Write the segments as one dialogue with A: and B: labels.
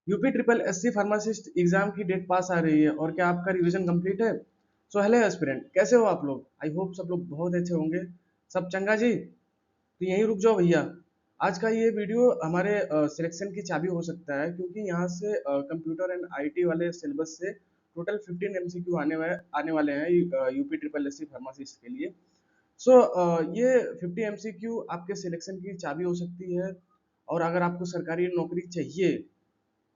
A: UP triple SC pharmacist exam की date पास आ रही है और क्या आपका रिवीजन कंप्लीट है? सो हेलो एस्पिरेंट, कैसे हो आप लोग? आई होप सब लोग बहुत अच्छे होंगे। सब चंगा जी? तो यहीं रुक जाओ भैया। आज का ये वीडियो हमारे सिलेक्शन की चाबी हो सकता है, क्योंकि यहाँ से कंप्यूटर एंड आईटी वाले सिलेबस से टोटल 15 एमसीक्यू आने वाले हैं यूपी ट्रिपल एससी फार्मासिस्ट के लिए। सो ये 50 एमसीक्यू आपके सिलेक्शन की चाबी हो सकती है। और अगर आपको सरकारी नौकरी चाहिए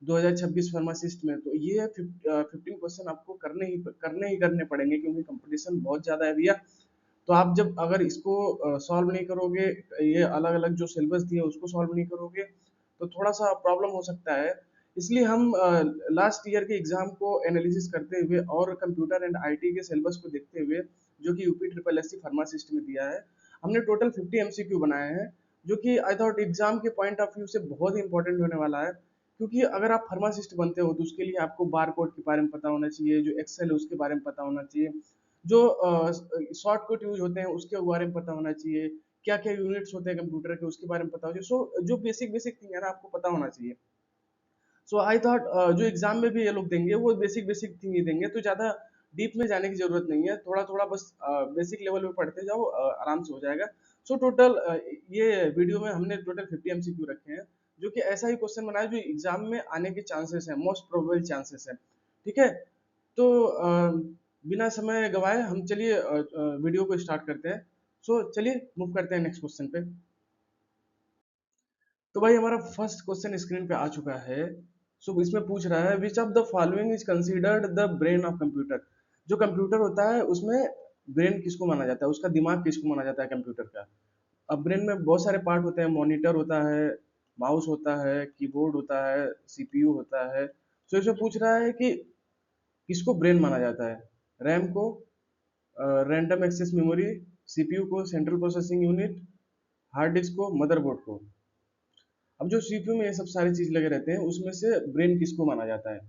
A: 2026 फार्मासिस्ट में, तो ये 15 क्वेश्चन आपको करने ही करने पड़ेंगे, क्योंकि कंपटीशन बहुत ज़्यादा है भैया। तो आप जब अगर इसको सॉल्व नहीं करोगे, ये अलग अलग जो सिलेबस दिए उसको सॉल्व नहीं करोगे, तो थोड़ा सा प्रॉब्लम हो सकता है। इसलिए हम लास्ट ईयर के एग्जाम को एनालिसिस करते हुए और कंप्यूटर एंड आईटी के सिलेबस को देखते हुए, जो कि यूपी ट्रिपल एससी फार्मासिस्ट में दिया है, हमने टोटल 50 एमसीक्यू बनाए हैं, जो कि आई थॉट एग्जाम के पॉइंट ऑफ व्यू से बहुत ही इंपॉर्टेंट होने वाला है। क्योंकि अगर आप फार्मासिस्ट बनते हो तो उसके लिए आपको बार कोड के बारे में पता होना चाहिए, जो एक्सेल है उसके बारे में पता होना चाहिए, जो शॉर्टकट यूज होते हैं उसके बारे में पता होना चाहिए, क्या क्या यूनिट्स होते हैं कंप्यूटर के उसके बारे में पता होना चाहिए। सो जो बेसिक बेसिक थिंग है ना, आपको पता होना चाहिए। सो आई थॉट जो एग्जाम में भी ये लोग देंगे वो बेसिक बेसिक थिंग ही देंगे, तो ज़्यादा डीप में जाने की जरूरत नहीं है। थोड़ा थोड़ा बस बेसिक लेवल पे पढ़ते जाओ, आराम से हो जाएगा। सो टोटल ये वीडियो में हमने टोटल 50 एमसीक्यू रखे हैं, जो कि ऐसा ही क्वेश्चन बनाया जो एग्जाम में आने के चांसेस है, मोस्ट प्रोबेबल चांसेस है। ठीक है? तो बिना समय गवाए हम चलिए वीडियो को स्टार्ट करते हैं। सो चलिए मूव करते हैं नेक्स्ट क्वेश्चन पे। तो भाई हमारा फर्स्ट क्वेश्चन स्क्रीन पे आ चुका है। सो इसमें पूछ रहा है which of the following is considered the brain of computer. जो कंप्यूटर होता है उसमें ब्रेन किसको माना जाता है, उसका दिमाग किसको माना जाता है कंप्यूटर का? अब ब्रेन में बहुत सारे पार्ट होते हैं, मॉनिटर होता है, माउस होता है, कीबोर्ड होता है, सीपीयू होता है। सो इसमें पूछ रहा है कि किसको ब्रेन माना जाता है? रैम को, रैंडम एक्सेस मेमोरी, सीपीयू को, central processing unit, hard disk को, मदरबोर्ड को। अब जो सीपीयू में ये सब सारी चीज लगे रहते हैं, उसमें से ब्रेन किसको माना जाता है?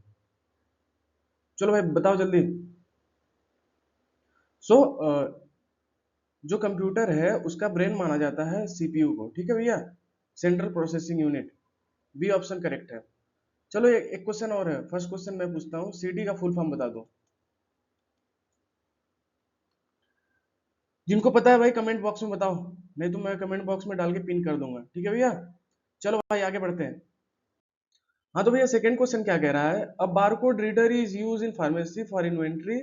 A: चलो भाई बताओ जल्दी। सो जो कंप्यूटर है उसका ब्रेन माना जाता है सीपीयू को। ठीक है भैया? Central processing unit. B option correct है। चलो एक क्वेश्चन और है। फर्स्ट क्वेश्चन मैं पूछता हूँ, सीडी का फुल फॉर्म बता दो। जिनको पता है भाई कमेंट बॉक्स में बताओ, नहीं तो मैं कमेंट बॉक्स में डाल के पिन कर दूंगा। ठीक है भैया? चलो भाई आगे बढ़ते हैं। हाँ तो भैया सेकंड क्वेश्चन क्या कह रहा है? A barcode reader is use in pharmacy for inventory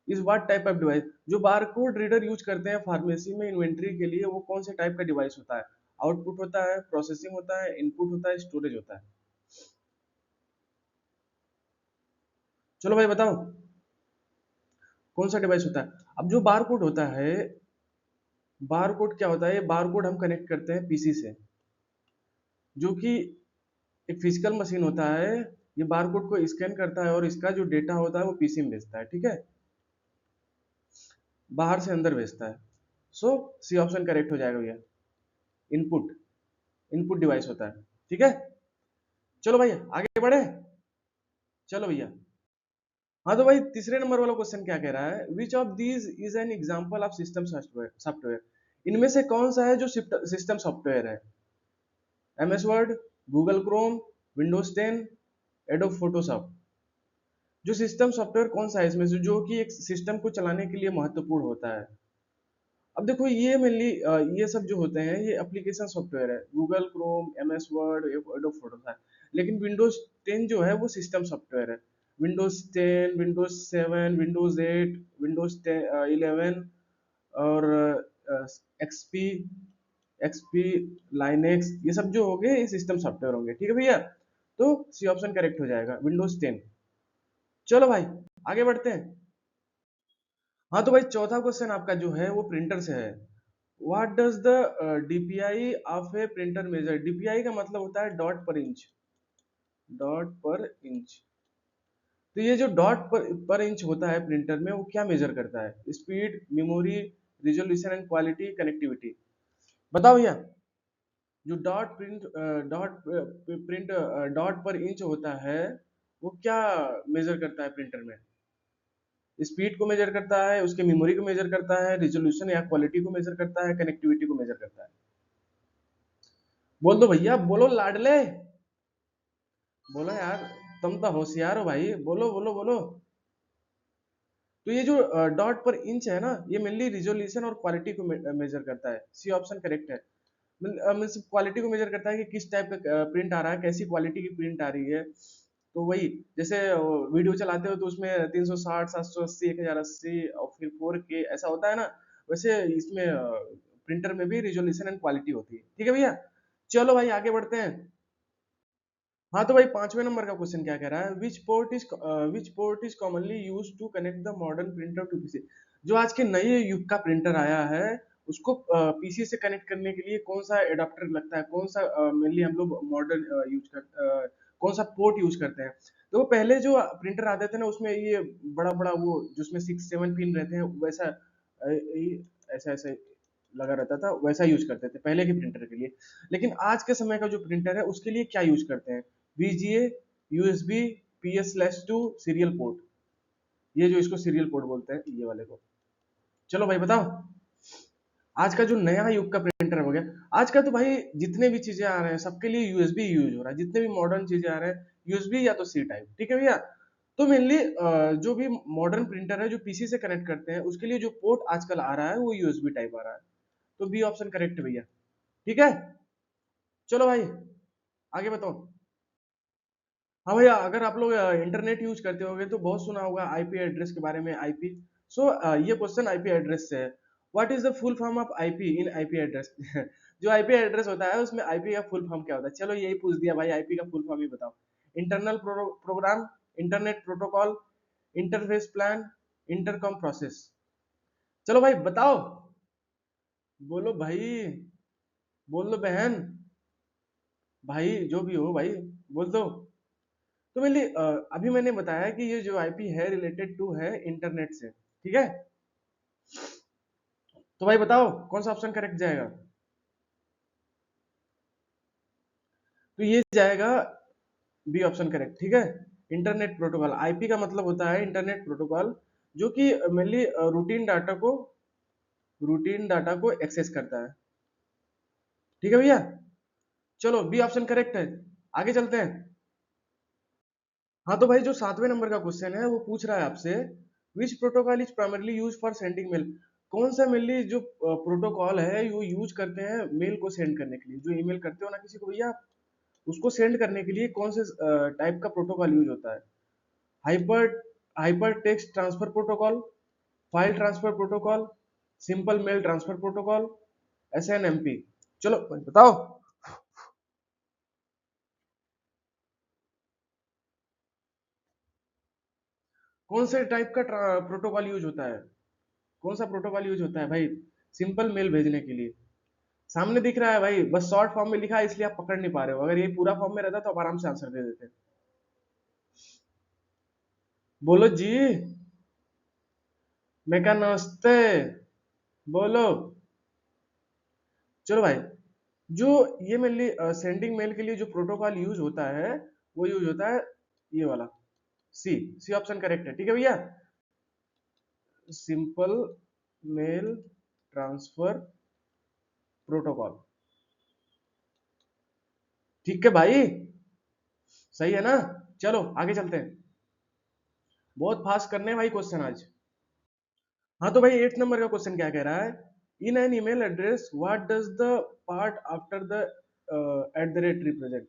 A: is what type of device. जो बारकोड रीडर यूज करते हैं फार्मेसी में इन्वेंट्री के लिए, वो कौन से टाइप का डिवाइस होता है? आउटपुट होता है, प्रोसेसिंग होता है, इनपुट होता है, स्टोरेज होता है? चलो भाई बताओ कौन सा डिवाइस होता है। अब जो बारकोड होता है, बारकोड क्या होता है? ये बारकोड हम कनेक्ट करते हैं पीसी से, जो कि एक फिजिकल मशीन होता है। ये बारकोड को स्कैन करता है और इसका जो डेटा होता है वो पीसी में भेजता है। ठीक है? बाहर से अंदर भेजता है। सो सी ऑप्शन करेक्ट हो जाएगा भैया। इनपुट, इनपुट डिवाइस होता है। ठीक है? चलो भैया आगे बढ़े। चलो भैया। हाँ तो भाई तीसरे नंबर वाला क्वेश्चन क्या कह रहा है? Which of these is an example of system software. इनमें से कौन सा है जो सिस्टम सॉफ्टवेयर है? MS word, Google Chrome, Windows 10, adobe Photoshop. जो सिस्टम सॉफ्टवेयर कौन सा है इसमें से जो कि एक सिस्टम को चलाने के लिए महत्वपूर्ण होता है? अब देखो ये मेनली ये सब जो होते हैं ये एप्लीकेशन सॉफ्टवेयर है, Google Chrome, MS word, adobe Photoshop. लेकिन विंडोज 10 जो है वो सिस्टम सॉफ्टवेयर है। विंडोज 10, विंडोज 7, विंडोज 8, विंडोज 11 और एक्सपी, एक्सपी, लाइनेक्स, ये सब जो होंगे ये सिस्टम सॉफ्टवेयर होंगे। ठीक है भैया? तो सी ऑप्शन करेक्ट हो जाएगा, विंडोज 10। चलो भाई आगे बढ़ते हैं। हाँ तो भाई चौथा क्वेश्चन आपका जो है वो प्रिंटर से है। What does the DPI of a printer measure. DPI का मतलब होता है डॉट पर इंच, डॉट पर इंच। तो ये जो डॉट पर इंच होता है प्रिंटर में, वो क्या मेजर करता है? Speed, memory, resolution and quality, connectivity. बताओ भैया। जो डॉट पर इंच होता है, वो क्या मेजर करता है प्रिंटर में? स्पीड को मेजर करता है, उसके मेमोरी को मेजर करता है, रिजोल्यूशन या क्वालिटी को मेजर करता है, कनेक्टिविटी को मेजर करता है? बोल दो भैया, बोलो लाडले। बोलो यार, तुम तो होशियार हो भाई, बोलो बोलो बोलो। तो ये जो डॉट पर इंच है ना, ये मेनली रिजोल्यूशन और क्वालिटी को मेजर करता है। सी ऑप्शन करेक्ट है। मीन्स क्वालिटी को मेजर करता है कि किस टाइप का प्रिंट आ रहा है, कैसी क्वालिटी की प्रिंट आ रही है। तो वही, जैसे वीडियो चलाते हो तो उसमें 360, 780, 1080 और फिर 4K ऐसा होता है ना, वैसे इसमें प्रिंटर में भी रिजोल्यूशन एंड क्वालिटी होती है। ठीक है भैया, चलो भाई आगे बढ़ते हैं। हाँ तो भाई पांचवें नंबर का क्वेश्चन क्या कह रहा है, which port is commonly use to connect the modern printer to PC. जो आज के नए युग का प्रिंटर आया है, उसको पीसी से कनेक्ट करने के लिए कौन सा एडाप्टर लगता है, कौन सा मेनली हम लोग मॉडर्न कौन सा पोर्ट यूज करते हैं। तो पहले जो प्रिंटर आते थे ना, उसमें ये बड़ा बड़ा वो जिसमें 6-7 पिन रहते हैं, वैसा ऐसा ऐसा लगा रहता था, वैसा यूज करते थे पहले के प्रिंटर के लिए। लेकिन आज के समय का जो प्रिंटर है उसके लिए क्या यूज करते हैं, VGA, USB, PS/2 serial port. ये जो इसको सीरियल पोर्ट बोलते हैं, ये वाले को। चलो भाई बताओ, आज का जो नया युग का प्रिंटर हो गया, आज का तो भाई जितने भी चीजें आ रहे हैं सबके लिए यूएसबी यूज हो रहा है, जितने भी मॉडर्न चीजें आ रहे हैं यूएसबी या तो सी टाइप। ठीक है भैया, तो मेनली जो भी मॉडर्न प्रिंटर है जो पीसी से कनेक्ट करते हैं, उसके लिए जो पोर्ट आजकल आ रहा है वो यूएसबी टाइप आ रहा है। तो बी ऑप्शन करेक्ट है भैया। ठीक है, चलो भाई आगे बताओ। हाँ भैया, अगर आप लोग इंटरनेट यूज करते होगे तो बहुत सुना होगा आईपी एड्रेस के बारे में, आईपी। सो ये क्वेश्चन आईपी एड्रेस से है। What is the full form of IP in IP address. जो आईपी एड्रेस होता है उसमें आईपी का फुल फॉर्म क्या होता है, चलो यही पूछ दिया भाई, आईपी का फुल फॉर्म ही बताओ। Internal program, internet protocol, interface plan, intercom process. चलो भाई बताओ, बोलो भाई, बोल दो बहन, भाई जो भी हो भाई, बोल दो। तो मेनली अभी मैंने बताया कि ये जो आईपी है रिलेटेड टू है इंटरनेट से। ठीक है, तो भाई बताओ कौन सा ऑप्शन करेक्ट जाएगा। तो ये जाएगा बी ऑप्शन करेक्ट। ठीक है, इंटरनेट प्रोटोकॉल, आईपी का मतलब होता है इंटरनेट प्रोटोकॉल, जो कि मेनली रूटीन डाटा को एक्सेस करता है। ठीक है भैया, चलो बी ऑप्शन करेक्ट है। आगे चलते हैं। हाँ तो भाई जो सातवें नंबर का क्वेश्चन है वो पूछ रहा है आपसे, which protocol is primarily use for sending mail. कौन सा मेनली जो प्रोटोकॉल है वो यूज करते हैं मेल को सेंड करने के लिए, जो ईमेल करते हो ना किसी को भैया, उसको सेंड करने के लिए कौन से टाइप का प्रोटोकॉल यूज होता है। Hyper hyper text transfer protocol, file transfer protocol, simple mail transfer protocol, SNMP। चलो बताओ कौन से टाइप का प्रोटोकॉल यूज होता है, कौन सा प्रोटोकॉल यूज होता है भाई सिंपल मेल भेजने के लिए। सामने दिख रहा है भाई, बस शॉर्ट फॉर्म में लिखा है इसलिए आप पकड़ नहीं पा रहे हो, अगर ये पूरा फॉर्म में रहता तो आप आराम से आंसर दे देते। बोलो जी, मैं क्या नमस्ते, बोलो। चलो भाई, जो ये मेनली सेंडिंग मेल के लिए जो प्रोटोकॉल यूज होता है वो यूज होता है ये वाला, सी। सी ऑप्शन करेक्ट है। ठीक है भैया, सिंपल मेल ट्रांसफर प्रोटोकॉल। ठीक है भाई, सही है ना। चलो आगे चलते हैं, बहुत फास्ट करने हैं भाई क्वेश्चन आज। हाँ तो भाई 8 नंबर का क्वेश्चन क्या कह रहा है, in an email address what does the part after the at the rate represent.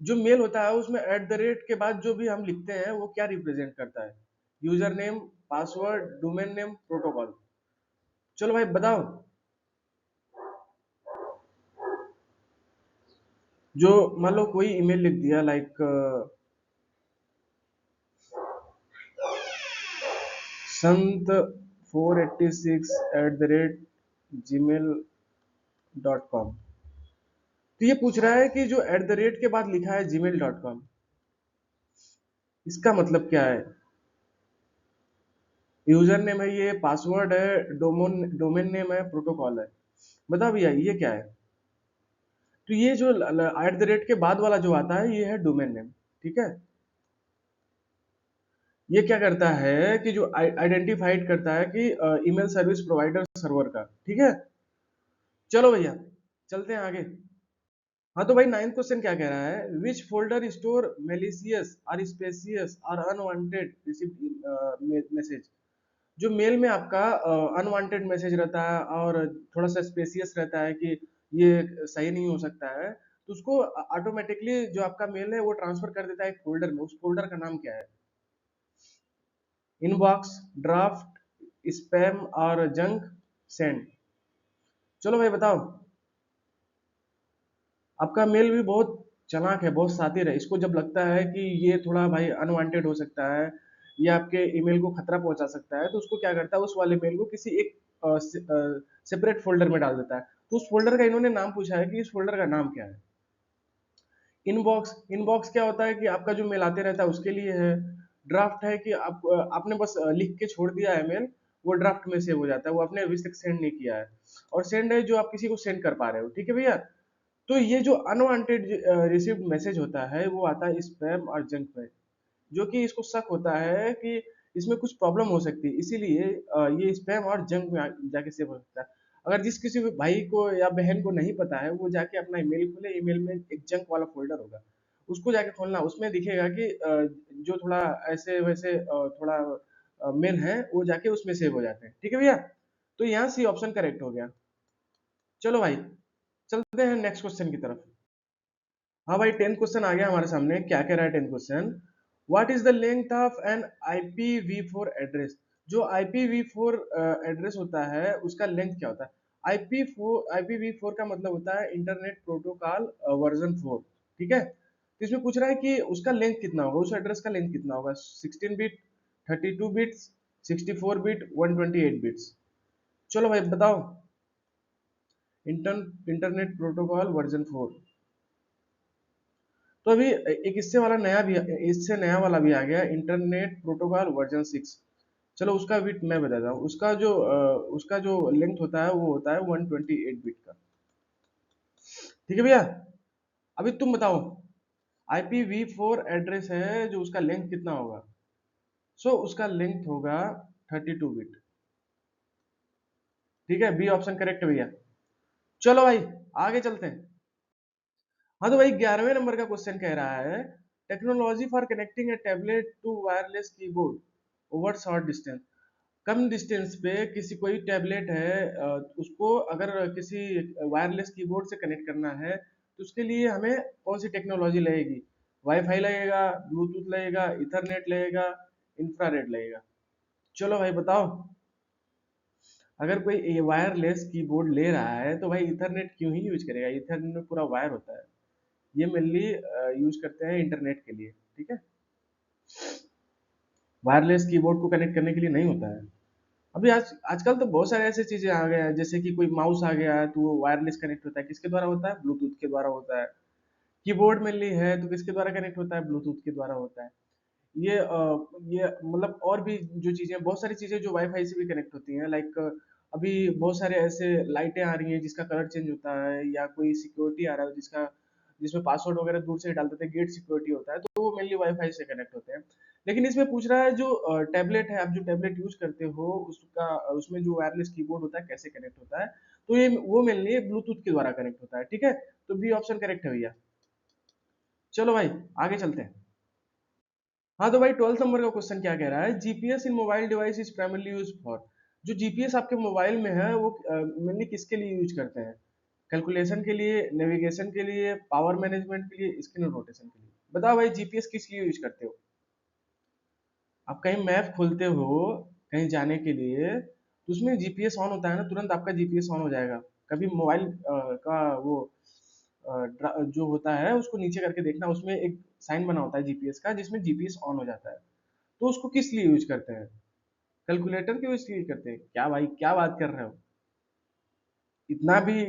A: जो मेल होता है उसमें एट द रेट के बाद जो भी हम लिखते हैं वो क्या रिप्रेजेंट करता है, user name, password, domain name, protocol. चलो भाई बताओ। जो मान लो कोई ईमेल लिख दिया लाइक संत486@gmail.com, तो ये पूछ रहा है कि जो एट द रेट के बाद लिखा है gmail.com, इसका मतलब क्या है। यूजर नेम है, ये पासवर्ड है, डोमेन नेम है, प्रोटोकॉल है। बता भैया ये क्या है। तो ये जो एट द रेट के बाद वाला जो आता है ये है डोमेन नेम। ठीक है, ये क्या करता है कि जो आइडेंटिफाइड करता है कि ईमेल सर्विस प्रोवाइडर सर्वर का। ठीक है, चलो भैया चलते हैं आगे। हाँ तो भाई नाइन्थ क्वेश्चन क्या कह रहा है, विच फोल्डर स्टोर मेलिशियस और स्पेसियस और अनवांटेड रिसीव्ड मैसेज। जो मेल में आपका अनवांटेड मैसेज रहता है और थोड़ा सा स्पेसियस रहता है कि ये सही नहीं हो सकता है, तो उसको ऑटोमेटिकली जो आपका मेल है वो ट्रांसफर कर देता है एक फोल्डर में। उस फोल्डर का नाम क्या है? इनबॉक्स, ड्राफ्ट, स्पैम और जंक, सेंड। चलो भाई बताओ। आपका मेल भी बहुत चालाक है, बहुत शातिर है। इसको जब लगता है कि ये थोड़ा भाई अनवांटेड हो सकता है या आपके ईमेल को खतरा पहुंचा सकता है, तो उसको क्या करता है, उस वाले मेल को किसी एक सेपरेट फोल्डर में डाल देता है। तो उस फोल्डर का इन्होंने नाम पूछा है कि इस फोल्डर का नाम क्या है। इनबॉक्स, इनबॉक्स क्या होता है कि आपका जो मेल आते रहता है उसके लिए है। ड्राफ्ट है कि आपने बस लिख के छोड़ दिया है मेल, वो ड्राफ्ट में सेव हो जाता है, वो आपने अभी तक सेंड नहीं किया है। और सेंड है जो आप किसी को सेंड कर पा रहे हो, ठीक है भैया। तो ये जो अनवांटेड रिसीव्ड मैसेज होता है वो आता है स्पैम और जंक में, जो कि इसको शक होता है कि इसमें कुछ प्रॉब्लम हो सकती है, इसीलिए ये स्पैम और जंक में जाके सेव हो सकता है। अगर जिस किसी भी भाई को या बहन को नहीं पता है, वो जाके अपना ईमेल खोले, ईमेल में एक जंक वाला फोल्डर होगा, उसको जाके खोलना, उसमें दिखेगा कि जो थोड़ा ऐसे वैसे थोड़ा मेल है वो जाके उसमें सेव हो जाते हैं, ठीक है भैया। तो यहाँ सी ऑप्शन करेक्ट हो गया। चलो भाई चलते हैं नेक्स्ट क्वेश्चन की तरफ। हाँ भाई 10th क्वेश्चन आ गया हमारे सामने। क्या कह रहा है 10th question, what is the length of an IPv4 address. जो IPv4 एड्रेस होता है उसका लेंथ क्या होता है। IPv4 का मतलब होता है इंटरनेट प्रोटोकॉल वर्जन 4, ठीक है। तो इसमें पूछ रहा है कि उसका लेंथ कितना होगा, उस एड्रेस का लेंथ कितना होगा, 16 बिट, 32 बिट्स, 64 बिट, 128 बिट्स। चलो भाई बताओ। Internet protocol version 4। तो अभी एक इससे नया वाला भी आ गया, इंटरनेट प्रोटोकॉल वर्जन 6। चलो उसका बिट मैं बताता हूँ। उसका जो लेंथ होता है वो होता है 128 बिट का, ठीक है भैया। अभी तुम बताओ, IPv4 एड्रेस है जो उसका लेंथ कितना होगा। उसका लेंथ होगा 32 बिट, ठीक है। बी ऑप्शन करेक्ट है भैया। चलो भाई आगे चलते हैं। हाँ तो भाई 11वें नंबर का क्वेश्चन कह रहा है, technology for connecting a tablet to wireless keyboard over short distance. कम डिस्टेंस पे किसी कोई टैबलेट है, उसको अगर किसी वायरलेस कीबोर्ड से कनेक्ट करना है, तो उसके लिए हमें कौन सी टेक्नोलॉजी लगेगी। वाईफाई लगेगा, ब्लूटूथ लगेगा, इथरनेट लगेगा, इंफ्रारेड लगेगा। चलो भाई बताओ। अगर कोई ये वायरलेस कीबोर्ड ले रहा है तो भाई इथरनेट क्यों ही यूज करेगा, इथरनेट में पूरा वायर होता है। ये मेनली यूज करते हैं इंटरनेट के लिए, ठीक है। वायरलेस कीबोर्ड को कनेक्ट करने के लिए नहीं होता है। अभी आजकल तो बहुत सारे ऐसे चीजें आ गए हैं, जैसे कि कोई माउस आ गया है तो वो वायरलेस कनेक्ट होता है, किसके द्वारा होता है, ब्लूटूथ के द्वारा होता है। कीबोर्ड मेनली है तो किसके द्वारा कनेक्ट होता है, ब्लूटूथ के द्वारा होता है। ये मतलब और भी जो चीजें, बहुत सारी चीजें जो वाईफाई से भी कनेक्ट होती हैं, लाइक अभी बहुत सारे ऐसे लाइटें आ रही हैं जिसका कलर चेंज होता है, या कोई सिक्योरिटी आ रहा है जिसमें पासवर्ड वगैरह दूर से डाल देते हैं, गेट सिक्योरिटी होता है, तो वो मेनली वाईफाई से कनेक्ट होते हैं। लेकिन इसमें पूछ रहा है जो टैबलेट है, आप जो टैबलेट यूज करते हो उसका, उसमें जो वायरलेस कीबोर्ड होता है कैसे कनेक्ट होता है, तो ये वो मेनली ब्लूटूथ के द्वारा कनेक्ट होता है, ठीक है। तो बी ऑप्शन करेक्ट है भैया। चलो भाई आगे चलते हैं। हाँ तो भाई 12th नंबर का क्वेश्चन क्या कह रहा है, GPS in mobile device is primarily use for. जो जीपीएस आपके मोबाइल में है वो मेनली किसके लिए यूज करते हैं। कैलकुलेशन के लिए, नेविगेशन के लिए, पावर मैनेजमेंट के लिए, स्क्रीन रोटेशन के लिए। बताओ भाई जीपीएस किस लिए यूज करते हो। आप कहीं मैप खोलते हो कहीं जाने के लिए, तो उसमें जीपीएस ऑन होता है ना, तुरंत आपका जीपीएस ऑन हो जाएगा। कभी मोबाइल का वो जो होता है उसको नीचे करके देखना, उसमें एक साइन बना होता है जीपीएस का जिसमें जीपीएस ऑन हो जाता है। तो उसको किस लिए यूज करते हैं, कैलकुलेटर क्यों इसलिए करते हैं, क्या भाई क्या बात कर रहे हो। इतना भी,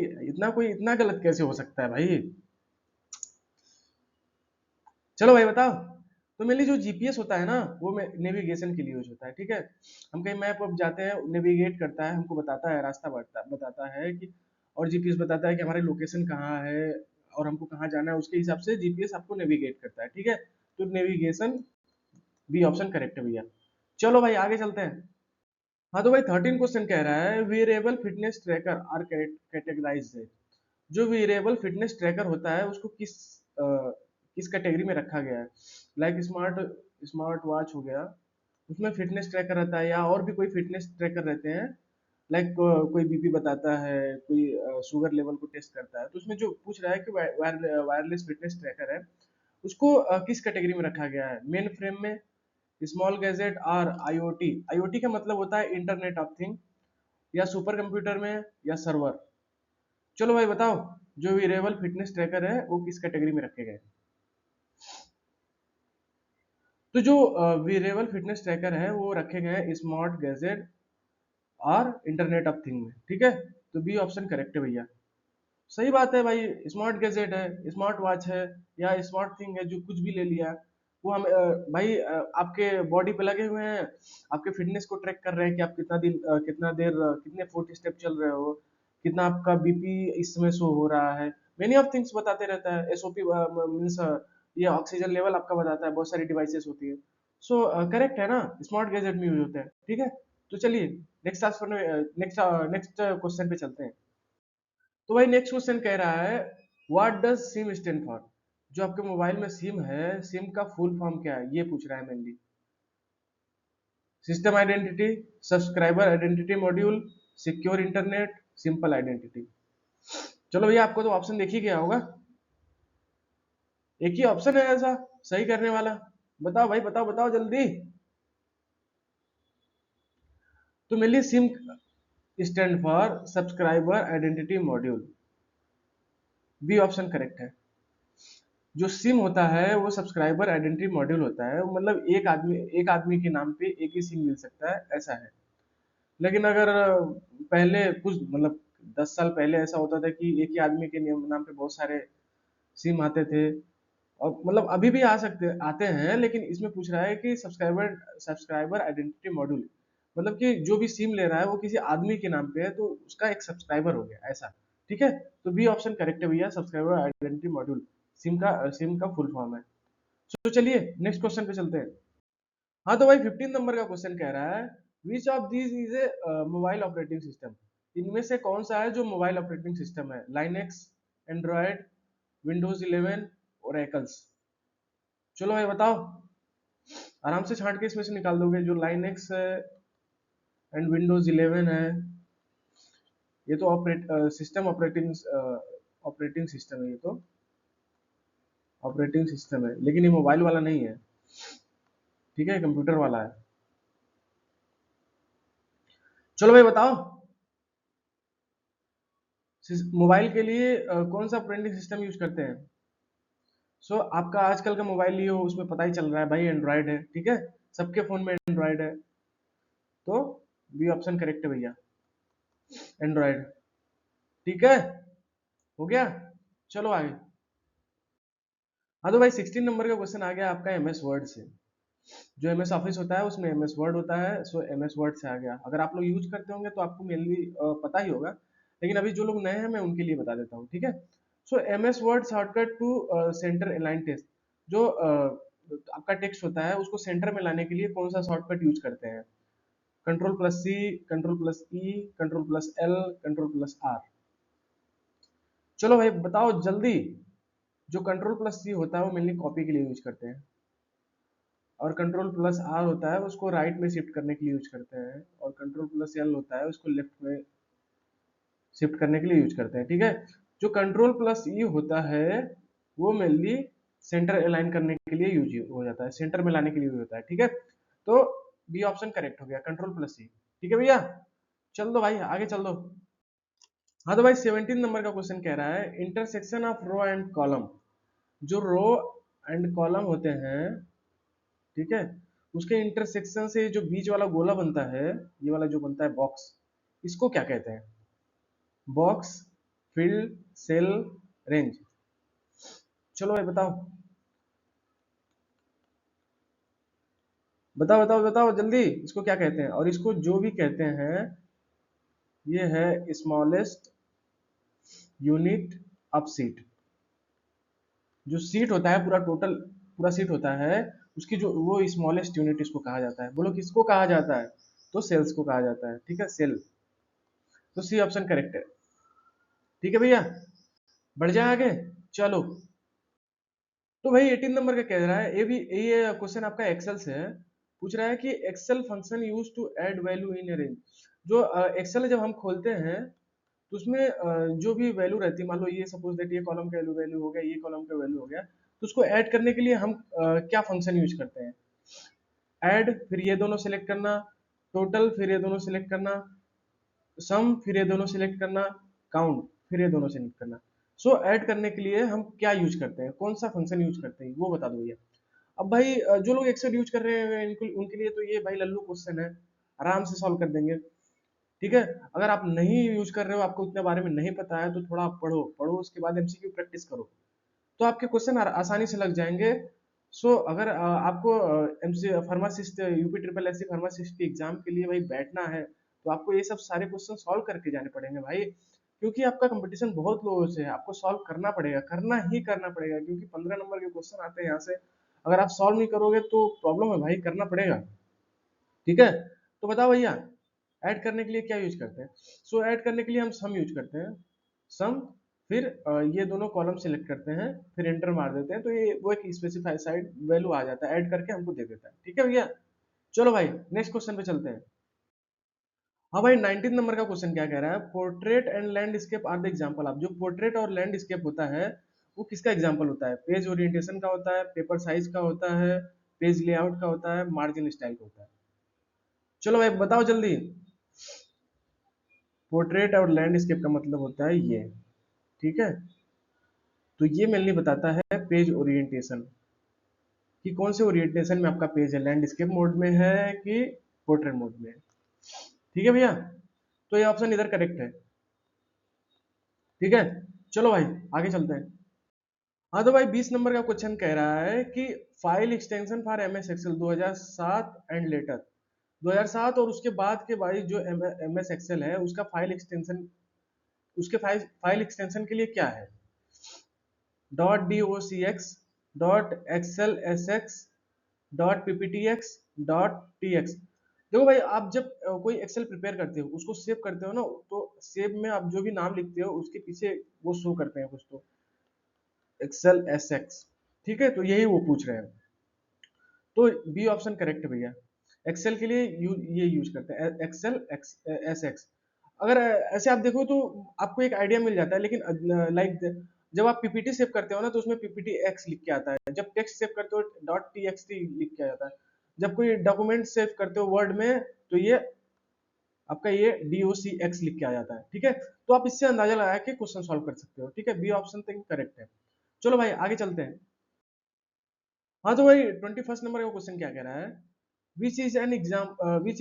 A: कोई इतना गलत कैसे हो सकता है भाई। चलो भाई बताओ। तो मेनली जो जीपीएस होता है ना वो नेविगेशन के लिए यूज होता है, ठीक है। हम कहीं मैप अब जाते हैं, नेविगेट करता है, हमको बताता है रास्ता, बताता है कि, और जीपीएस बताता है कि हमारी लोकेशन कहाँ है और हमको कहाँ जाना है, उसके हिसाब से जीपीएस आपको नेविगेट करता है, ठीक है। तो नेविगेशन, बी ऑप्शन करेक्ट है भैया। चलो भाई आगे चलते हैं। हाँ तो भाई 13 क्वेश्चन कह रहा है, variable fitness tracker are categorized है। जो वेरिएबल फिटनेस ट्रैकर होता है उसको किस कैटेगरी में रखा गया है? लाइक स्मार्ट वॉच हो गया, उसमें फिटनेस ट्रैकर रहता है, या और भी कोई फिटनेस ट्रैकर रहते हैं, लाइक कोई बीपी बताता है, कोई शुगर लेवल को टेस्ट करता है। तो उसमें जो पूछ रहा है कि वायरलेस फिटनेस ट्रैकर है, उसको किस कैटेगरी में रखा गया है? मेन फ्रेम में, स्मॉल गैजेट और आईओटी। आईओटी का मतलब होता है इंटरनेट ऑफ थिंग, या सुपर कंप्यूटर में, या सर्वर। चलो भाई बताओ, जो वेरिएबल फिटनेस ट्रैकर है वो किस कैटेगरी में रखे गए? तो जो वेरिएबल फिटनेस ट्रैकर है वो रखे गए हैं स्मार्ट गैजेट और इंटरनेट ऑफ थिंग में, ठीक है। तो बी ऑप्शन करेक्ट है भैया। सही बात है भाई, स्मार्ट गैजेट है, स्मार्ट वॉच है, या स्मार्ट थिंग है, जो कुछ भी ले लिया वो हम भाई आपके बॉडी पे लगे हुए हैं, आपके फिटनेस को ट्रैक कर रहे हैं कि आप कितना देर कितने फुट स्टेप चल रहे हो, कितना आपका बीपी इस समय शो हो रहा है, मेनी ऑफ थिंग्स बताते रहता है। एसओपी मीन्स ये ऑक्सीजन लेवल आपका बताता है, बहुत सारी डिवाइसेस होती है। सो करेक्ट है ना, स्मार्ट गैजेट में यूज होता है, ठीक है। तो चलिए नेक्स्ट क्वेश्चन पे चलते हैं। तो भाई नेक्स्ट क्वेश्चन कह रहा है, what does SIM stand for? जो आपके मोबाइल में सिम है, सिम का फुल फॉर्म क्या है, ये पूछ रहा है mainly. System identity, subscriber identity module, secure internet, simple identity. चलो भैया, आपको तो ऑप्शन देख ही गया होगा, एक ही ऑप्शन है ऐसा सही करने वाला। बताओ भाई, बताओ बताओ जल्दी। तो mainly SIM stand for subscriber identity module, B option correct है। जो सिम होता है वो सब्सक्राइबर आइडेंटिटी मॉड्यूल होता है, मतलब एक आदमी के नाम पे एक ही सिम मिल सकता है, ऐसा है। लेकिन अगर पहले कुछ मतलब 10 साल पहले ऐसा होता था कि एक ही आदमी के नाम पे बहुत सारे सिम आते थे, और मतलब अभी भी आ सकते आते हैं, लेकिन इसमें पूछ रहा है कि सब्सक्राइबर आइडेंटिटी मॉड्यूल, मतलब कि जो भी सिम ले रहा है वो किसी आदमी के नाम पे है, तो उसका एक सब्सक्राइबर हो गया ऐसा, ठीक है। तो बी ऑप्शन करेक्ट है भैया, सब्सक्राइबर आइडेंटिटी मॉड्यूल सिम का फुल फॉर्म है। तो चलिए नेक्स्ट क्वेश्चन पे चलते हैं। हाँ तो भाई 15 नंबर का क्वेश्चन कह रहा है, which of these is a mobile operating system? इनमें से कौन सा है जो मोबाइल ऑपरेटिंग सिस्टम है? लाइनेक्स, एंड्रॉयड, विंडोज 11 और एकल्स। चलो भाई बताओ, आराम से छांट के इसमें से निकाल दोगे। जो लाइनेक्स है एंड विंडोज 11 है, ये तो ऑपरेटिंग सिस्टम है, ये तो ऑपरेटिंग सिस्टम है, लेकिन ये मोबाइल वाला नहीं है, ठीक है, कंप्यूटर वाला है। चलो भाई बताओ, मोबाइल के लिए कौन सा ऑपरेटिंग सिस्टम यूज करते हैं? सो आपका आजकल का मोबाइल लियो, उसमें पता ही चल रहा है भाई, एंड्रॉयड है, ठीक है। सबके फोन में एंड्रॉयड है, तो बी ऑप्शन करेक्ट है भैया, एंड्रॉयड, ठीक है, हो गया। चलो आगे। हाँ तो भाई 16 नंबर का क्वेश्चन आ गया आपका एमएस वर्ड से। जो एमएस ऑफिस होता है उसमें एमएस वर्ड होता है, सो एमएस वर्ड से आ गया। अगर आप लोग यूज करते होंगे तो आपको मेनली पता ही होगा, लेकिन अभी जो लोग नए हैं मैं उनके लिए बता देता हूँ, ठीक है। So MS Word shortcut to centre align text. जो आपका टेक्स्ट होता है उसको सेंटर में लाने के लिए कौन सा शॉर्टकट यूज करते हैं? Control plus C, control plus E, control plus L, control plus R. चलो भाई बताओ जल्दी। जो कंट्रोल प्लस सी होता है वो मेनली कॉपी के लिए यूज करते हैं, और कंट्रोल प्लस आर होता है उसको राइट में शिफ्ट करने के लिए यूज करते हैं, और कंट्रोल प्लस एल होता है उसको लेफ्ट में शिफ्ट करने के लिए यूज करते हैं, ठीक है। जो कंट्रोल प्लस ई होता है वो मेनली सेंटर अलाइन करने के लिए यूज हो जाता है, सेंटर में लाने के लिए यूज होता है, ठीक है। तो बी ऑप्शन करेक्ट हो गया, कंट्रोल प्लस सी, ठीक है भैया। चल दो भाई, आगे चल दो। हाँ तो भाई 17 नंबर का क्वेश्चन कह रहा है, intersection of row and column. जो रो एंड कॉलम होते हैं, ठीक है, उसके इंटरसेक्शन से जो बीच वाला गोला बनता है, ये वाला जो बनता है बॉक्स, इसको क्या कहते हैं? Box, field, cell, range. चलो भाई बताओ, बताओ बताओ बताओ जल्दी, इसको क्या कहते हैं? और इसको जो भी कहते हैं, ये है स्मॉलेस्ट यूनिट ऑफ सीट। जो सीट होता है पूरा टोटल, पूरा सीट होता है, उसकी जो वो स्मॉलेस्ट यूनिट इसको कहा जाता है। बोलो किसको कहा जाता है? तो सेल्स को कहा जाता है, ठीक है, सेल। तो सी ऑप्शन करेक्ट है, ठीक है भैया। बढ़ जाए आगे। चलो, तो भाई 18 नंबर का कह रहा है, ये क्वेश्चन आपका एक्सेल से है। पूछ रहा है कि Excel function use to add value in a range. जो एक्सेल जब हम खोलते हैं तो उसमें जो भी वैल्यू रहती है, मान लो ये सपोज दैट ये कॉलम का वैल्यू हो गया, ये कॉलम का वैल्यू हो गया, तो उसको ऐड करने के लिए हम क्या फंक्शन यूज करते हैं? ऐड, फिर ये दोनों सिलेक्ट करना, टोटल, फिर ये दोनों सिलेक्ट करना, सम, फिर ये दोनों सिलेक्ट करना, काउंट, फिर ये दोनों सिलेक्ट करना। सो ऐड करने के लिए हम क्या यूज करते हैं, कौन सा फंक्शन यूज करते हैं, वो बता दो भैया। अब भाई जो लोग एक्सेल यूज कर रहे हैं उनके लिए तो ये भाई लल्लू क्वेश्चन है, आराम से सॉल्व कर देंगे। ठीक है। अगर आप नहीं यूज कर रहे हो, आपको इतने बारे में नहीं पता है, तो थोड़ा आप पढ़ो पढ़ो, उसके बाद एमसीक्यू प्रैक्टिस करो, तो आपके क्वेश्चन आसानी से लग जाएंगे। सो अगर आपको MC pharmacist UP triple SC pharmacist के एग्जाम के लिए भाई बैठना है, तो आपको ये सब सारे क्वेश्चन सॉल्व करके जाने पड़ेंगे भाई, क्योंकि आपका कंपटीशन बहुत लो से है, आपको सॉल्व करना पड़ेगा, करना ही करना पड़ेगा, क्योंकि 15 नंबर के क्वेश्चन आते हैं यहाँ से। अगर आप सॉल्व नहीं करोगे तो प्रॉब्लम है भाई, करना पड़ेगा। ठीक है। तो बताओ भैया, ऐड करने के लिए क्या यूज करते हैं? सो ऐड करने के लिए हम सम यूज करते हैं। सम, फिर ये दोनों कॉलम सिलेक्ट करते हैं, फिर एंटर मार देते हैं, तो ये वो एक स्पेसिफाइड वैल्यू आ जाता है, ऐड करके हमको दे देता है। ठीक है भैया। चलो भाई नेक्स्ट क्वेश्चन पे चलते हैं। हाँ भाई 19 नंबर का क्वेश्चन क्या कह रहा है, portrait and landscape are the example of. जो पोर्ट्रेट और लैंडस्केप होता है वो किसका एग्जांपल होता है? पेज ओरिएंटेशन का होता है, पेपर साइज का होता है, पेज लेआउट का होता है, मार्जिन स्टाइल का होता है। चलो भाई बताओ जल्दी। पोर्ट्रेट और लैंडस्केप का मतलब होता है ये। ठीक है। तो ये मेनली बताता है पेज ओरिएंटेशन, कि कौन से ओरिएंटेशन में आपका पेज है, लैंडस्केप मोड में है कि पोर्ट्रेट मोड में है। ठीक है भैया। तो ये ऑप्शन इधर करेक्ट है। ठीक है। चलो भाई आगे चलते हैं। हाँ तो भाई 20 नंबर का क्वेश्चन कह रहा है कि file extension for M S Excel 2007 and later. 2007 और उसके बाद के भाई जो एम एस एक्सेल है उसका फाइल एक्सटेंशन, उसके फाइल एक्सटेंशन के लिए क्या है? Dot D O C X, dot XL S X, dot PPT X, dot T X. देखो भाई, आप जब कोई एक्सेल प्रिपेयर करते हो, उसको सेव करते हो ना, तो सेव में आप जो भी नाम लिखते हो उसके पीछे वो शो करते हैं कुछ, तो एक्सेल एस एक्स। ठीक है, तो यही वो पूछ रहे हैं। तो बी ऑप्शन करेक्ट है भैया। एक्सेल के लिए ये यूज करते हैं एक्सेल एस एक्स। अगर ऐसे आप देखो तो आपको एक आइडिया मिल जाता है, लेकिन लाइक जब आप पीपीटी सेव करते हो ना, तो उसमें पीपीटी एक्स लिख के आता है, जब टेक्स्ट सेव करते हो डॉट टी एक्स टी लिख के आ जाता है, जब कोई डॉक्यूमेंट सेव करते हो वर्ड में, तो ये आपका ये डी ओ सी एक्स लिख के आ जाता है। ठीक है। तो आप इससे अंदाजा लगा के क्वेश्चन सॉल्व कर सकते हो। ठीक है, बी ऑप्शन तो करेक्ट है। चलो भाई आगे चलते हैं। हाँ तो भाई 21 नंबर का क्वेश्चन क्या कह रहा है, which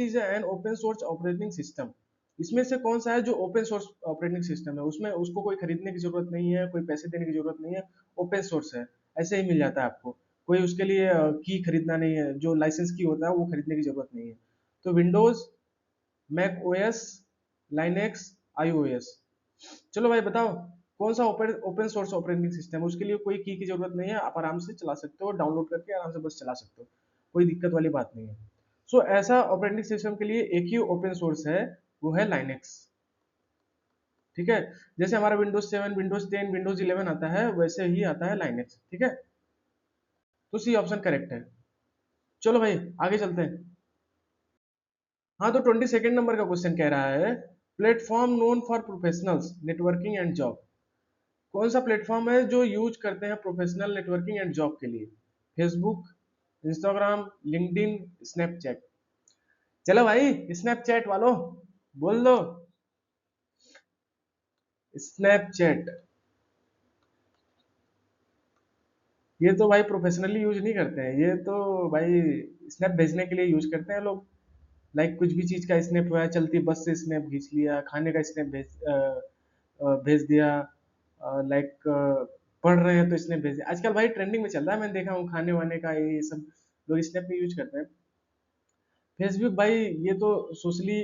A: is an open source operating system. इसमें से कौन सा है जो ओपन सोर्स ऑपरेटिंग सिस्टम है, उसमें उसको कोई खरीदने की जरूरत नहीं है, कोई पैसे देने की जरूरत नहीं है, ओपन सोर्स है, ऐसे ही मिल जाता है आपको। कोई उसके लिए की खरीदना नहीं है, जो लाइसेंस की होता है वो खरीदने की जरूरत नहीं है। तो Windows, Mac OS, Linux, iOS. चलो भाई बताओ, कौन सा open open source operating system है, उसके लिए कोई की जरूरत नहीं है, आप आराम से चला सकते हो, डाउनलोड करके आराम से बस चला सकते हो, कोई दिक्कत वाली बात नहीं है। सो ऐसा ऑपरेटिंग सिस्टम के लिए एक ही ओपन सोर्स है, वो है लाइनेक्स। ठीक है। जैसे हमारा विंडोज 7, विंडोज 10, विंडोज 11 आता है, वैसे ही आता है लाइनेक्स। ठीक है। तो सी ऑप्शन करेक्ट है। चलो भाई आगे चलते हैं। हाँ तो 22 नंबर का क्वेश्चन कह रहा है, platform known for professionals networking and job. कौन सा प्लेटफॉर्म है जो यूज करते हैं प्रोफेशनल नेटवर्किंग एंड जॉब के लिए? Facebook, Instagram, LinkedIn, Snapchat. चलो भाई स्नैपचैट वालों, बोल दो। स्नैपचैट। ये तो भाई प्रोफेशनली यूज नहीं करते हैं, ये तो भाई स्नैप भेजने के लिए यूज करते हैं लोग। लाइक कुछ भी चीज का स्नैप हुआ है, चलती बस से स्नैप खींच लिया, खाने का स्नैप भेज दिया, लाइक पढ़ रहे हैं तो स्नैप भेज दिया। आजकल भाई ट्रेंडिंग में चल रहा है, मैंने देखा हूँ खाने वाने का ये सब लोग स्नैप में यूज करते हैं। फेसबुक भाई ये तो सोशली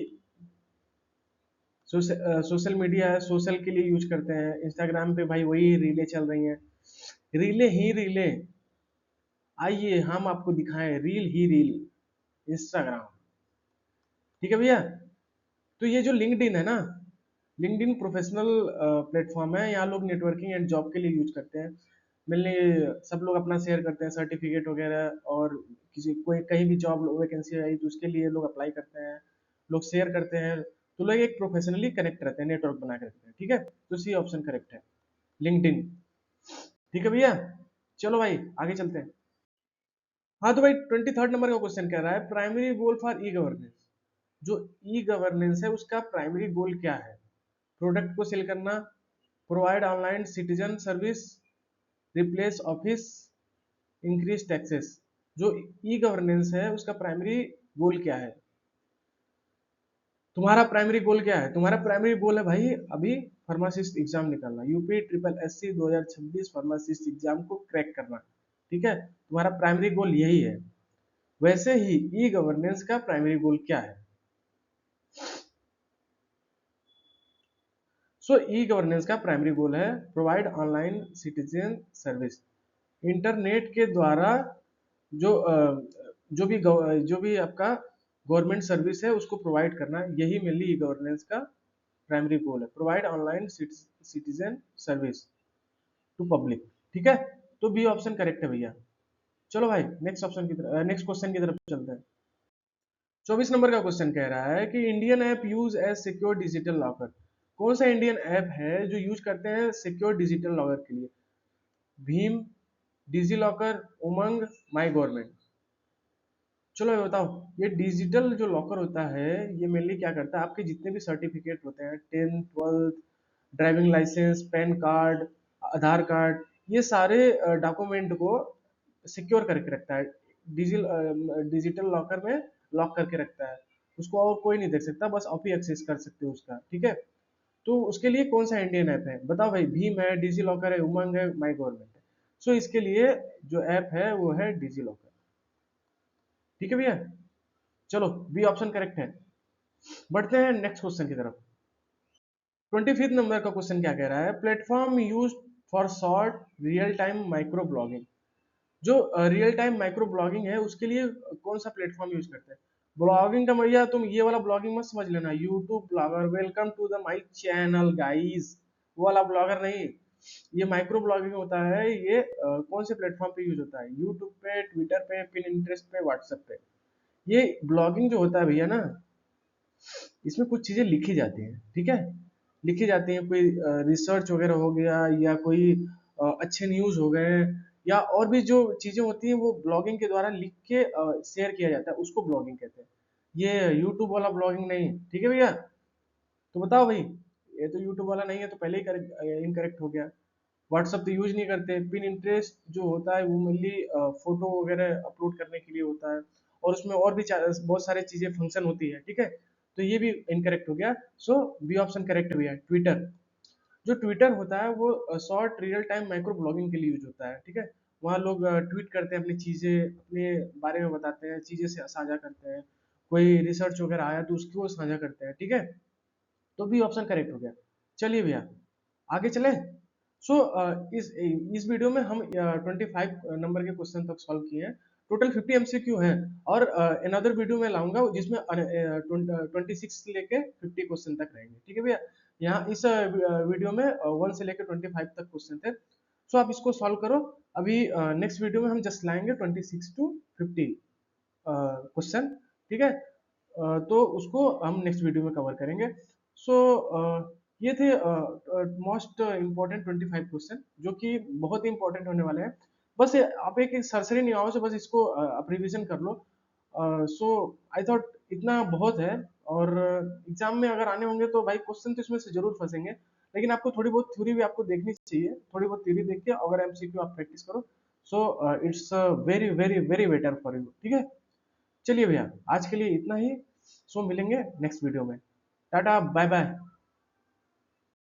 A: सोशल मीडिया है, सोशल के लिए यूज करते हैं। इंस्टाग्राम पे भाई वही रीलें चल रही हैं, रीलें ही रीलें। आइए हम आपको दिखाएं रील ही रील, इंस्टाग्राम। ठीक है भैया। तो ये जो लिंक्डइन है ना, लिंक्डइन प्रोफेशनल प्लेटफॉर्म है, यहाँ लोग नेटवर्किंग एंड जॉब के लिए यूज करते हैं। मिलने सब लोग अपना शेयर करते हैं सर्टिफिकेट वगैरह, और किसी कोई कहीं भी जॉब वैकेंसी आई तो उसके लिए लोग अप्लाई करते हैं, लोग शेयर करते हैं, तो लोग एक प्रोफेशनली कनेक्ट रहते हैं, नेटवर्क बना के रखते हैं। ठीक है, तो सी ऑप्शन करेक्ट है, लिंक्डइन। ठीक है भैया, चलो भाई आगे चलते हैं। हाँ तो भाई 23rd नंबर का क्वेश्चन कह रहा है primary goal for e governance. जो ई गवर्नेंस है उसका प्राइमरी गोल क्या है? प्रोडक्ट को सेल करना, provide online citizen service, replace office, increase taxes. जो ई गवर्नेंस है उसका प्राइमरी गोल क्या है? तुम्हारा प्राइमरी गोल क्या है? तुम्हारा प्राइमरी गोल है भाई अभी फार्मासिस्ट एग्जाम निकालना, UP triple S C 2026 pharmacist exam को क्रैक करना। ठीक है, तुम्हारा प्राइमरी गोल यही है। वैसे ही ई गवर्नेंस का प्राइमरी गोल क्या है? सो ई गवर्नेंस का प्राइमरी गोल है provide online citizen service. Internet के द्वारा जो जो भी आपका गवर्नमेंट सर्विस है उसको प्रोवाइड करना, यही मेनली ई गवर्नेंस का प्राइमरी गोल है, provide online citizen service to public. ठीक है, तो बी ऑप्शन करेक्ट है भैया। चलो भाई नेक्स्ट ऑप्शन की तरफ, नेक्स्ट क्वेश्चन की तरफ चलते हैं। 24 नंबर का क्वेश्चन कह रहा है कि Indian app use as secure digital locker. कौन सा इंडियन ऐप है जो यूज करते हैं सिक्योर डिजिटल लॉकर के लिए? Bhim, digi locker, Umang, my government. चलो ये बताओ, ये डिजिटल जो लॉकर होता है ये मेनली क्या करता है, आपके जितने भी सर्टिफिकेट होते हैं 10th 12th, driving licence, PAN card, Aadhaar card, ये सारे डॉक्यूमेंट को सिक्योर करके रखता है। डिजिटल लॉकर में लॉक करके रखता है, उसको और कोई नहीं देख सकता, बस आप ही एक्सेस कर सकते हो उसका। ठीक है, तो उसके लिए कौन सा इंडियन ऐप है बताओ भाई? भीम है, डिजी लॉकर है, उमंग है, माई गवर्नमेंट है। सो इसके लिए जो ऐप है वो है डिजी लॉकर। ठीक है भैया, चलो बी ऑप्शन करेक्ट है। बढ़ते हैं नेक्स्ट क्वेश्चन की तरफ। 25th नंबर का क्वेश्चन क्या कह रहा है, platform use for short real time micro blogging. जो रियल टाइम माइक्रो ब्लॉगिंग है उसके लिए कौन सा प्लेटफॉर्म यूज करते हैं? ब्लॉगिंग का भैया तुम ये वाला ब्लॉगिंग मत समझ लेना, YouTube blogger, welcome to the my channel guys, वो वाला ब्लॉगर नहीं। ये माइक्रो ब्लॉगिंग होता है, ये कौन से प्लेटफॉर्म पे यूज होता है? यूट्यूब पे, ट्विटर पे, पिन इंटरेस्ट पे, व्हाट्सएप पे। ये ब्लॉगिंग जो होता है भैया ना, इसमें कुछ चीजें लिखी जाती हैं। ठीक है, लिखी जाती हैं, कोई रिसर्च वगैरह हो गया, या कोई अच्छे न्यूज हो गए, या और भी जो चीजें होती हैं वो ब्लॉगिंग के द्वारा लिख के शेयर किया जाता है, उसको ब्लॉगिंग कहते हैं। ये यूट्यूब वाला ब्लॉगिंग नहीं। ठीक है भैया, तो बताओ भाई, ये तो यूट्यूब वाला नहीं है तो पहले ही इनकरेक्ट हो गया। व्हाट्सएप तो यूज नहीं करते। पिन इंटरेस्ट जो होता है वो मेनली फोटो वगैरह अपलोड करने के लिए होता है, और उसमें और भी बहुत सारे चीजें फंक्शन होती है। ठीक है, तो ये भी इनकरेक्ट हो गया। सो बी ऑप्शन करेक्ट भैया, ट्विटर। जो ट्विटर होता है वो short real time micro blogging के लिए यूज होता है। ठीक है, वहाँ लोग ट्वीट करते हैं अपनी चीजें, अपने बारे में बताते हैं, चीजें से साझा करते हैं, कोई रिसर्च वगैरह आया तो उसको साझा करते हैं। ठीक है, तो बी ऑप्शन करेक्ट हो गया। चलिए भैया आगे चले। सो इस वीडियो में हम 25 नंबर के क्वेश्चन तक सॉल्व किए हैं। टोटल 50 एमसीक्यू हैं, और अनदर वीडियो में लाऊंगा जिसमें 26 से लेके 50 क्वेश्चन तक रहेंगे। ठीक है भैया, यहाँ इस वीडियो में 1 से लेकर 25 तक क्वेश्चन थे। सो आप इसको सॉल्व करो। अभी नेक्स्ट वीडियो में हम जस्ट लाएंगे 26 टू 50 क्वेश्चन। ठीक है, तो उसको हम नेक्स्ट वीडियो में कवर करेंगे। सो ये थे मोस्ट इम्पोर्टेंट 25 क्वेश्चन जो कि बहुत ही इंपॉर्टेंट होने वाले हैं। बस आप एक सरसरी निगाहों से बस इसको आप रिविजन कर लो। सो आई थॉट इतना बहुत है, और एग्जाम में अगर आने होंगे तो भाई क्वेश्चन तो इसमें से जरूर फंसेंगे, लेकिन आपको थोड़ी बहुत थ्योरी भी आपको देखनी चाहिए। थोड़ी बहुत थ्योरी देख के अगर एमसीक्यू आप प्रैक्टिस करो, so it's very very very better for you. ठीक है, चलिए भैया आज के लिए इतना ही। सो मिलेंगे नेक्स्ट वीडियो में। Tata bye bye.